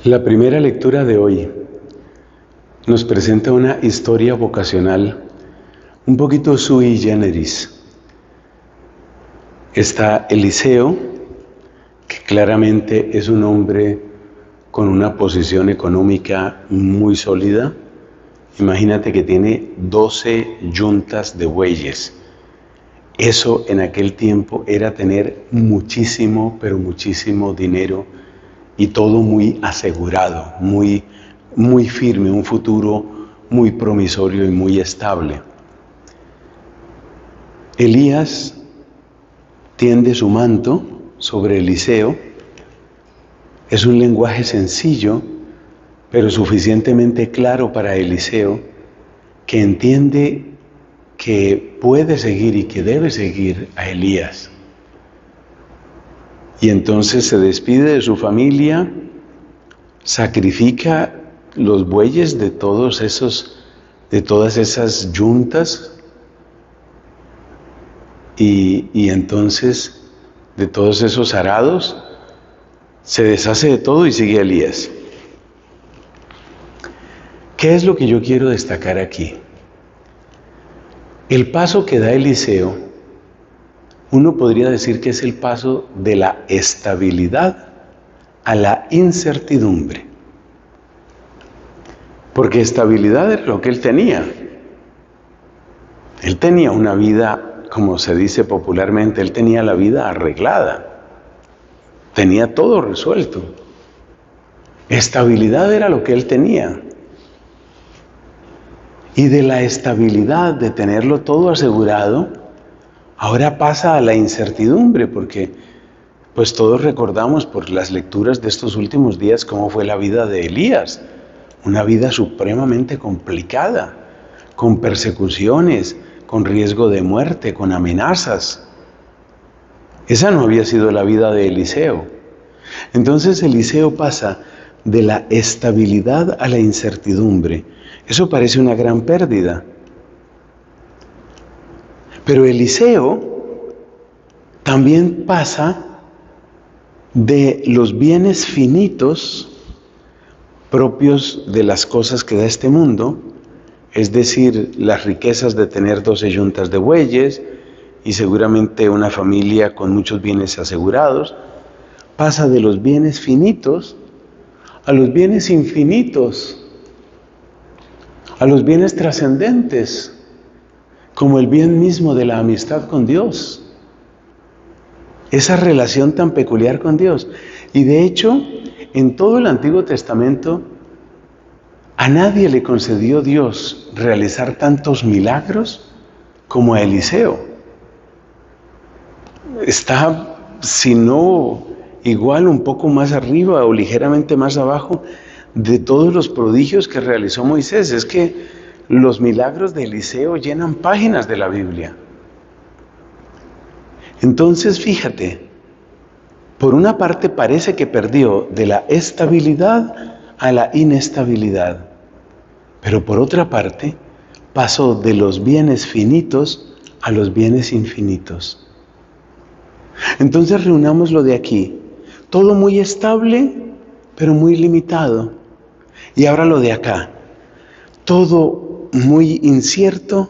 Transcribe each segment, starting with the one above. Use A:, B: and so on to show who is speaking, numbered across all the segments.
A: La primera lectura de hoy nos presenta una historia vocacional un poquito sui generis. Está Eliseo, que claramente es un hombre con una posición económica muy sólida. Imagínate que tiene 12 yuntas de bueyes. Eso en aquel tiempo era tener muchísimo, pero muchísimo dinero y todo muy asegurado, muy firme, un futuro muy promisorio y muy estable. Elías tiende su manto sobre Eliseo. Es un lenguaje sencillo, pero suficientemente claro para Eliseo, que entiende que puede seguir y que debe seguir a Elías. Y entonces se despide de su familia, sacrifica los bueyes de todas esas yuntas y entonces de todos esos arados se deshace de todo y sigue a Elías. ¿Qué es lo que yo quiero destacar aquí? El paso que da Eliseo, uno podría decir que es el paso de la estabilidad a la incertidumbre. Porque estabilidad es lo que él tenía. Él tenía una vida, como se dice popularmente, él tenía la vida arreglada. Tenía todo resuelto. Estabilidad era lo que él tenía. Y de la estabilidad, de tenerlo todo asegurado, ahora pasa a la incertidumbre, porque pues todos recordamos por las lecturas de estos últimos días cómo fue la vida de Elías. Una vida supremamente complicada, con persecuciones, con riesgo de muerte, con amenazas. Esa no había sido la vida de Eliseo. Entonces Eliseo pasa de la estabilidad a la incertidumbre. Eso parece una gran pérdida. Pero Eliseo también pasa de los bienes finitos propios de las cosas que da este mundo, es decir, las riquezas de tener 12 yuntas de bueyes y seguramente una familia con muchos bienes asegurados, pasa de los bienes finitos a los bienes infinitos, a los bienes trascendentes, como el bien mismo de la amistad con Dios. Esa relación tan peculiar con Dios. Y de hecho, en todo el Antiguo Testamento, a nadie le concedió Dios realizar tantos milagros como a Eliseo. Está, si no igual, un poco más arriba o ligeramente más abajo de todos los prodigios que realizó Moisés. Es que los milagros de Eliseo llenan páginas de la Biblia. Entonces, fíjate, por una parte parece que perdió de la estabilidad a la inestabilidad, pero por otra parte pasó de los bienes finitos a los bienes infinitos. Entonces reunámoslo de aquí, todo muy estable, pero muy limitado. Y ahora lo de acá, todo muy incierto,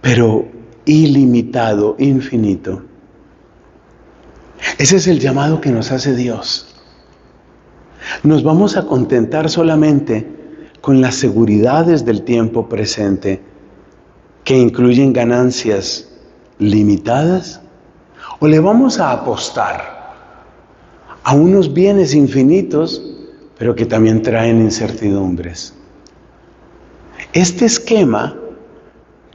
A: pero ilimitado, infinito. Ese es el llamado que nos hace Dios. Nos vamos a contentar solamente con las seguridades del tiempo presente, que incluyen ganancias limitadas, o le vamos a apostar a unos bienes infinitos, pero que también traen incertidumbres. Este esquema,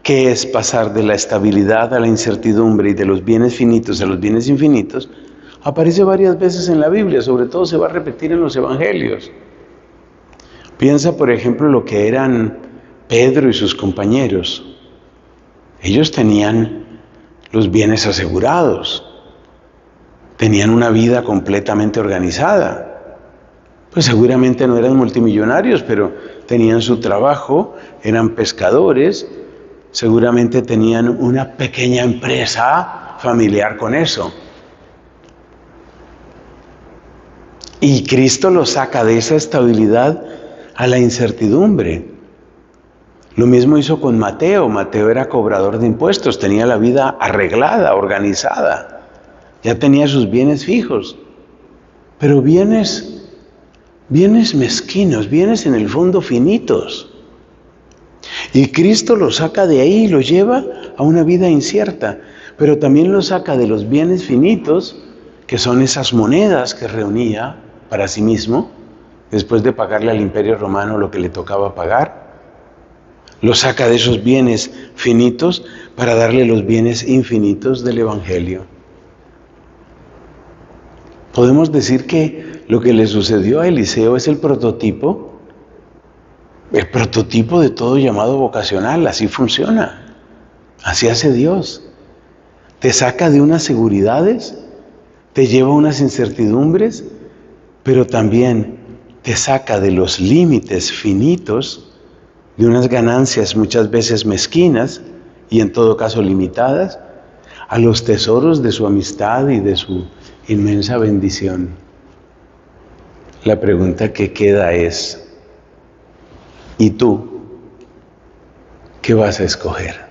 A: que es pasar de la estabilidad a la incertidumbre y de los bienes finitos a los bienes infinitos, aparece varias veces en la Biblia, sobre todo se va a repetir en los evangelios. Piensa, por ejemplo, lo que eran Pedro y sus compañeros. Ellos tenían los bienes asegurados, tenían una vida completamente organizada. Pues seguramente no eran multimillonarios, pero tenían su trabajo, eran pescadores, seguramente tenían una pequeña empresa familiar con eso. Y Cristo lo saca de esa estabilidad a la incertidumbre. Lo mismo hizo con Mateo. Mateo era cobrador de impuestos, tenía la vida arreglada, organizada. Ya tenía sus bienes fijos. Pero bienes mezquinos, bienes en el fondo finitos. Y Cristo lo saca de ahí y lo lleva a una vida incierta. Pero también lo saca de los bienes finitos, que son esas monedas que reunía para sí mismo, después de pagarle al Imperio Romano lo que le tocaba pagar. Lo saca de esos bienes finitos para darle los bienes infinitos del Evangelio. Podemos decir que lo que le sucedió a Eliseo es el prototipo de todo llamado vocacional. Así funciona, así hace Dios. Te saca de unas seguridades, te lleva a unas incertidumbres, pero también te saca de los límites finitos, de unas ganancias muchas veces mezquinas y en todo caso limitadas, a los tesoros de su amistad y de su inmensa bendición. La pregunta que queda es, ¿y tú qué vas a escoger?